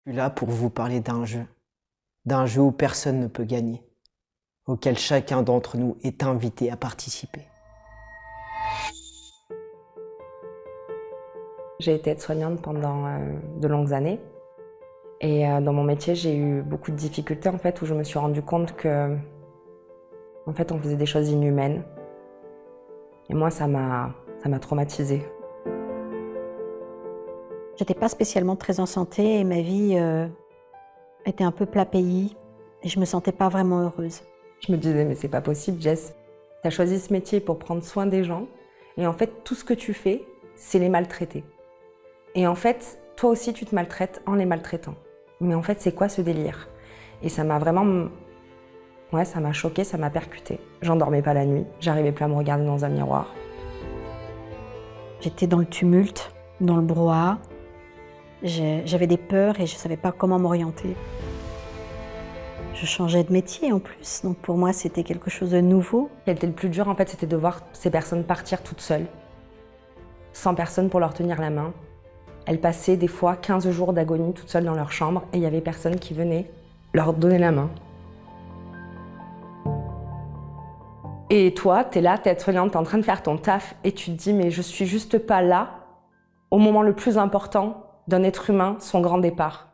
Je suis là pour vous parler d'un jeu où personne ne peut gagner, auquel chacun d'entre nous est invité à participer. J'ai été aide-soignante pendant de longues années et dans mon métier j'ai eu beaucoup de difficultés en fait où je me suis rendu compte que en fait on faisait des choses inhumaines et moi ça m'a traumatisée. J'étais pas spécialement très en santé et ma vie était un peu plat pays et je me sentais pas vraiment heureuse. Je me disais mais c'est pas possible Jess, t'as choisi ce métier pour prendre soin des gens et en fait tout ce que tu fais c'est les maltraiter. Et en fait toi aussi tu te maltraites en les maltraitant. Mais en fait c'est quoi ce délire? Et ça m'a vraiment... Ouais, ça m'a choquée, ça m'a percutée. J'endormais pas la nuit, j'arrivais plus à me regarder dans un miroir. J'étais dans le tumulte, dans le brouhaha. J'avais des peurs et je savais pas comment m'orienter. Je changeais de métier en plus, donc pour moi c'était quelque chose de nouveau. Ce qui était le plus dur en fait, c'était de voir ces personnes partir toutes seules, sans personne pour leur tenir la main. Elles passaient des fois 15 jours d'agonie toutes seules dans leur chambre et il y avait personne qui venait leur donner la main. Et toi, t'es là, t'es aide-soignante, t'es en train de faire ton taf et tu te dis mais je suis juste pas là au moment le plus important d'un être humain, son grand départ.